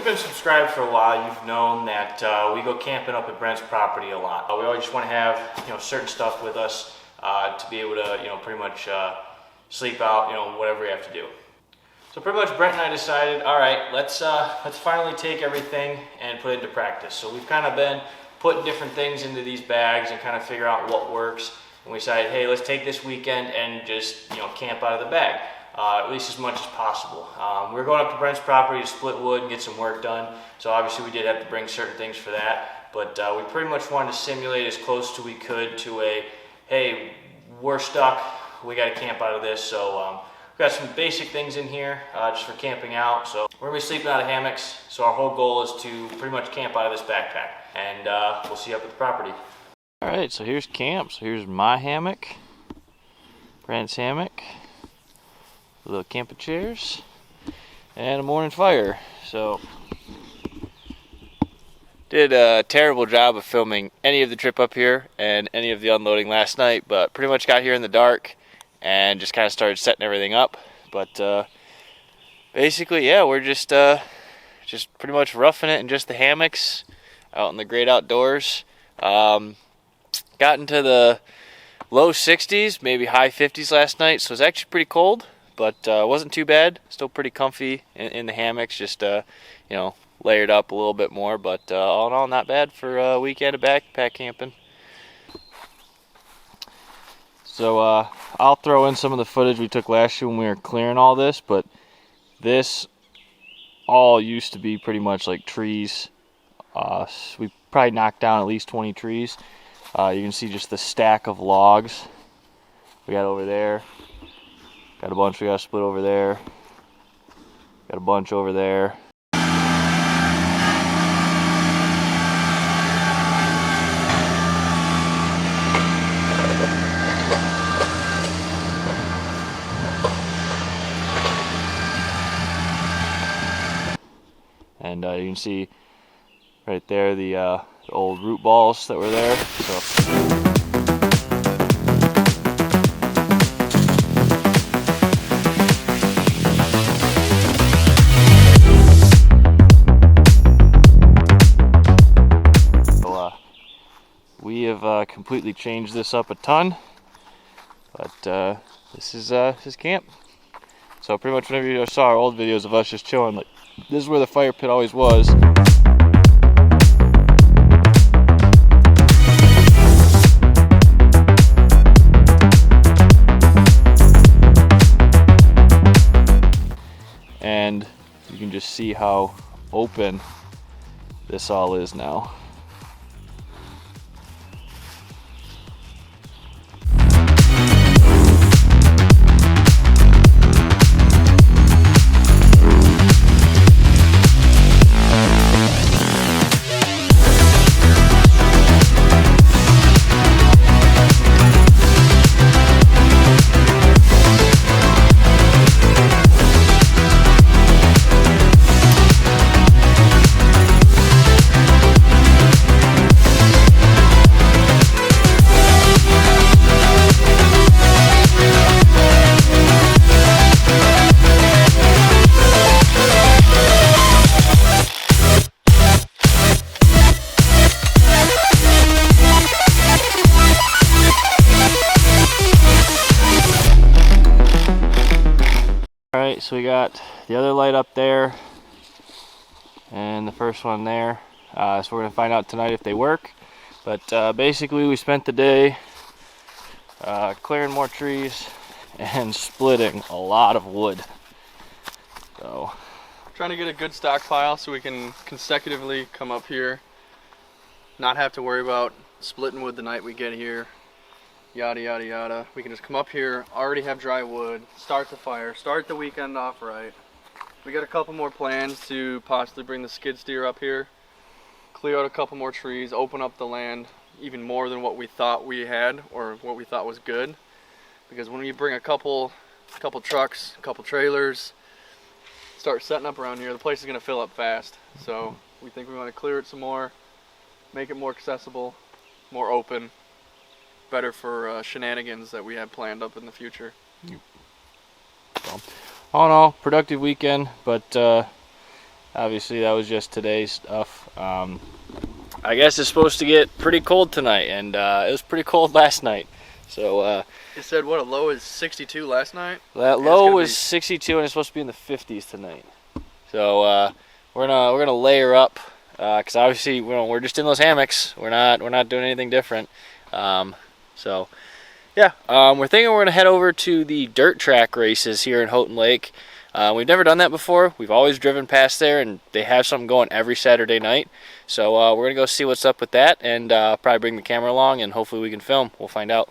If you've been subscribed for a while, you've known that we go camping up at Brent's property a lot. We always just want to have certain stuff with us to be able to pretty much sleep out whatever we have to do. So pretty much Brent and I decided, all right, let's finally take everything and put it into practice. So we've kind of been putting different things into these bags and kind of figure out what works. And we decided, hey, let's take this weekend and just camp out of the bag. At least as much as possible. We're going up to Brent's property to split wood and get some work done, so obviously we did have to bring certain things for that, but we pretty much wanted to simulate as close as we could to a, hey, we're stuck, we got to camp out of this. So we've got some basic things in here just for camping out. So we're going to be sleeping out of hammocks, so our whole goal is to pretty much camp out of this backpack, and we'll see you up at the property. Alright, so here's camp. So here's my hammock, Brent's hammock, little camping chairs, and a morning fire. So did a terrible job of filming any of the trip up here and any of the unloading last night, but pretty much got here in the dark and just kind of started setting everything up. But basically, yeah, we're just pretty much roughing it in just the hammocks out in the great outdoors. Got into the low 60s, maybe high 50s last night, so it's actually pretty cold. But wasn't too bad. Still pretty comfy in the hammocks. Just layered up a little bit more. But all in all, not bad for a weekend of backpack camping. So I'll throw in some of the footage we took last year when we were clearing all this. But this all used to be pretty much like trees. We probably knocked down at least 20 trees. You can see just the stack of logs we got over there. Got a bunch we got to split over there. Got a bunch over there. And you can see right there the old root balls that were there. So. We have completely changed this up a ton, but this is camp. So pretty much whenever you saw our old videos of us just chilling, like this is where the fire pit always was. And you can just see how open this all is now. Alright, so we got the other light up there and the first one there. So we're going to find out tonight if they work. But basically we spent the day clearing more trees and splitting a lot of wood. So trying to get a good stockpile so we can consecutively come up here, not have to worry about splitting wood the night we get here. Yada yada yada. We can just come up here, already have dry wood, start the fire, start the weekend off right. We got a couple more plans to possibly bring the skid steer up here, clear out a couple more trees, open up the land even more than what we thought we had or what we thought was good. Because when you bring a couple trucks, a couple trailers, start setting up around here, the place is going to fill up fast. So we think we want to clear it some more, make it more accessible, more open. Better for shenanigans that we have planned up in the future. So, all in all, productive weekend, but Obviously, that was just today's stuff. I guess it's supposed to get pretty cold tonight, and it was pretty cold last night. So It said what, a low is 62 last night? that low was 62, and it's supposed to be in the 50s tonight. So we're gonna layer up, because obviously we're just in those hammocks. We're not doing anything different. So yeah, we're thinking we're gonna head over to the dirt track races here in Houghton Lake. We've never done that before. We've always driven past there, and they have something going every Saturday night. So we're gonna go see what's up with that, and probably bring the camera along, and hopefully we can film. We'll find out.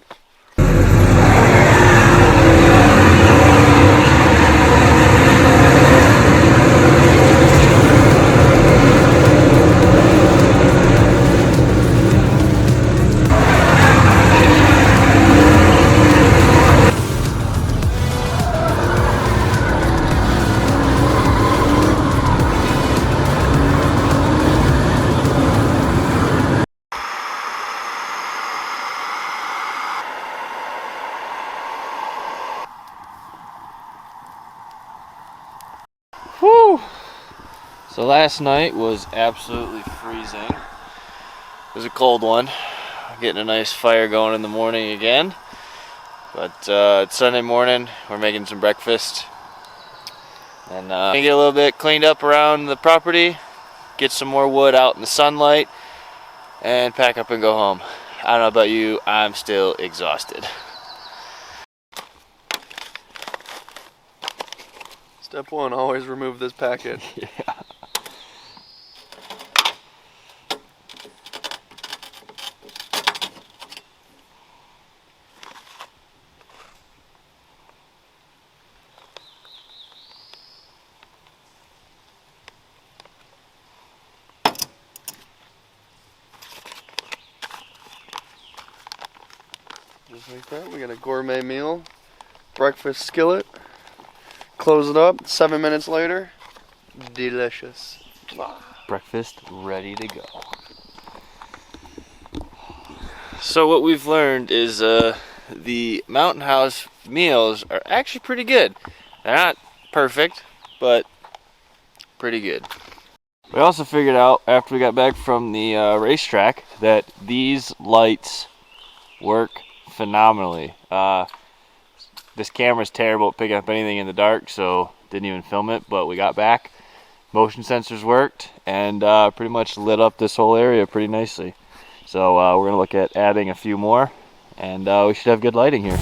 Whew! So last night was absolutely freezing. It was a cold one. Getting a nice fire going in the morning again. But it's Sunday morning. We're making some breakfast. And gonna get a little bit cleaned up around the property. Get some more wood out in the sunlight. And pack up and go home. I don't know about you, I'm still exhausted. Step one, always remove this packet. Yeah. Just like that, we got a gourmet meal. Breakfast skillet. Close it up, 7 minutes later. Delicious. Breakfast ready to go. So what we've learned is the Mountain House meals are actually pretty good. They're not perfect, but pretty good. We also figured out after we got back from the racetrack that these lights work phenomenally. This camera's terrible at picking up anything in the dark, so didn't even film it, but we got back. Motion sensors worked, and pretty much lit up this whole area pretty nicely. So we're going to look at adding a few more, and we should have good lighting here.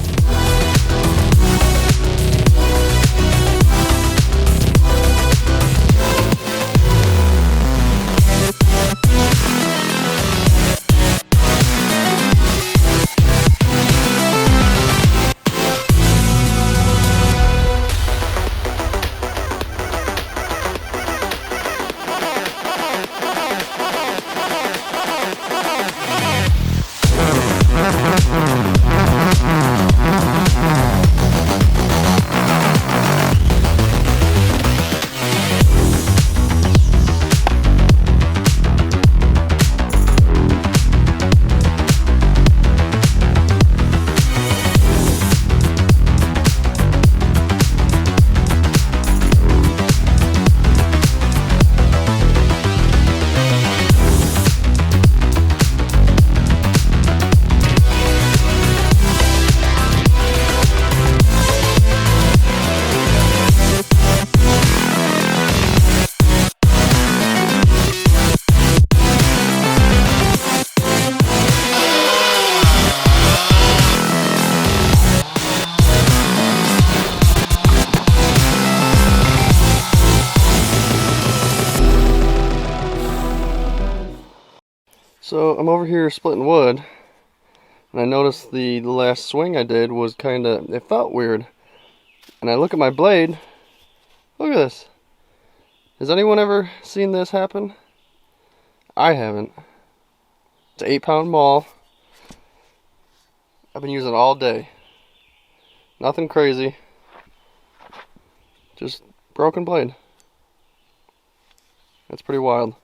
So I'm over here splitting wood, and I noticed the last swing I did was it felt weird. And I look at my blade, look at this. Has anyone ever seen this happen? I haven't. It's an 8-pound maul. I've been using it all day. Nothing crazy. Just broken blade. That's pretty wild.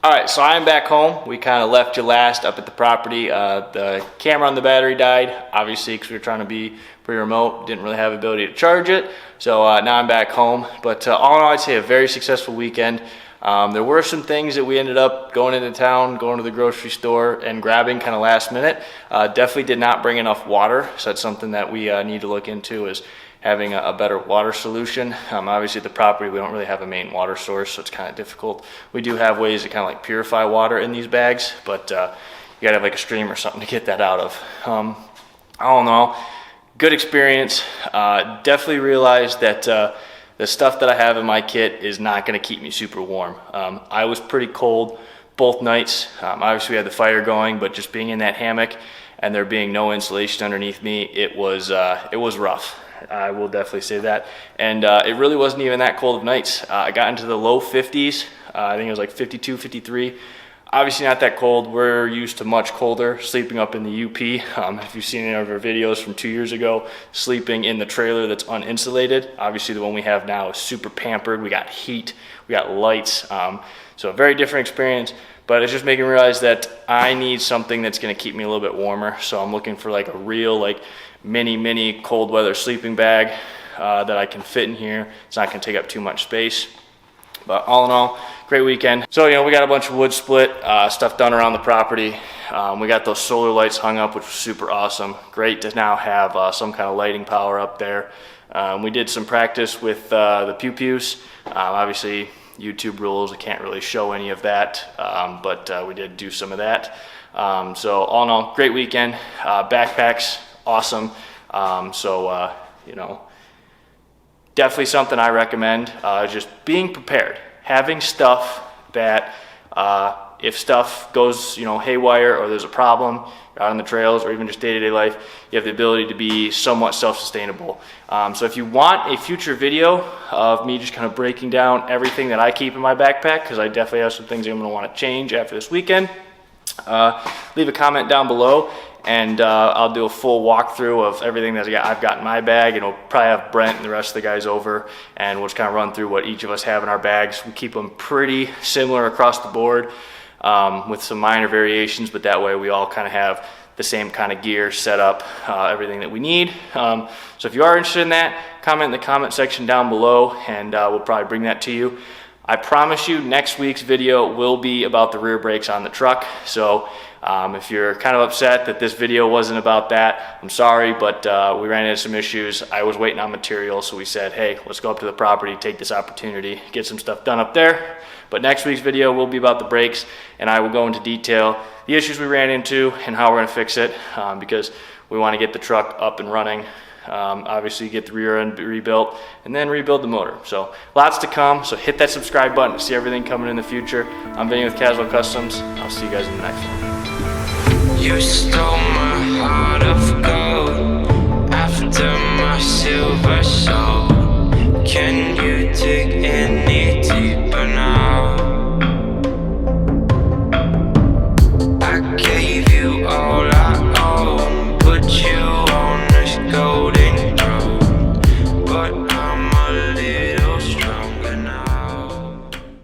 All right, so I'm back home. We kind of left you last up at the property. The camera on the battery died, obviously, because we were trying to be pretty remote. Didn't really have the ability to charge it. So now I'm back home. But all in all, I'd say a very successful weekend. There were some things that we ended up going into town, going to the grocery store, and grabbing kind of last minute. Definitely did not bring enough water, so that's something that we need to look into, is having a better water solution. Obviously at the property we don't really have a main water source, so it's kind of difficult. We do have ways to kind of like purify water in these bags, but you gotta have like a stream or something to get that out of. All in all, good experience. Definitely realized that the stuff that I have in my kit is not gonna keep me super warm. I was pretty cold both nights. Obviously we had the fire going, but just being in that hammock and there being no insulation underneath me, it was rough. I will definitely say that. And it really wasn't even that cold of nights. I got into the low 50s. I think it was like 52, 53. Obviously not that cold. We're used to much colder, sleeping up in the UP. If you've seen any of our videos from 2 years ago, sleeping in the trailer that's uninsulated. Obviously the one we have now is super pampered. We got heat, we got lights. So a very different experience, but it's just making me realize that I need something that's gonna keep me a little bit warmer. So I'm looking for like a real like mini cold weather sleeping bag that I can fit in here. It's not gonna take up too much space. But all in all, great weekend. So, you know, we got a bunch of wood split, stuff done around the property. We got those solar lights hung up, which was super awesome. Great to now have some kind of lighting power up there. We did some practice with the pew-pews. Obviously, YouTube rules, I can't really show any of that, but we did do some of that. So all in all, great weekend. Backpacks, awesome. You know, definitely something I recommend. Just being prepared, having stuff that if stuff goes, you know, haywire or there's a problem out on the trails or even just day-to-day life, you have the ability to be somewhat self-sustainable. So if you want a future video of me just kind of breaking down everything that I keep in my backpack, because I definitely have some things I'm going to want to change after this weekend, leave a comment down below, and I'll do a full walkthrough of everything that I've got in my bag, and we'll probably have Brent and the rest of the guys over, and we'll just kind of run through what each of us have in our bags. We keep them pretty similar across the board, with some minor variations, but that way we all kind of have the same kind of gear set up, everything that we need. So if you are interested in that, comment in the comment section down below, and we'll probably bring that to you. I promise you next week's video will be about the rear brakes on the truck. So if you're kind of upset that this video wasn't about that, I'm sorry, but we ran into some issues. I was waiting on material, so we said, hey, let's go up to the property, take this opportunity, get some stuff done up there. But next week's video will be about the brakes, and I will go into detail the issues we ran into and how we're gonna fix it, because we wanna get the truck up and running. Obviously get the rear end rebuilt and then rebuild the motor. So lots to come, so hit that subscribe button to see everything coming in the future. I'm Vinny with Caswell Customs. I'll see you guys in the next one. You stole my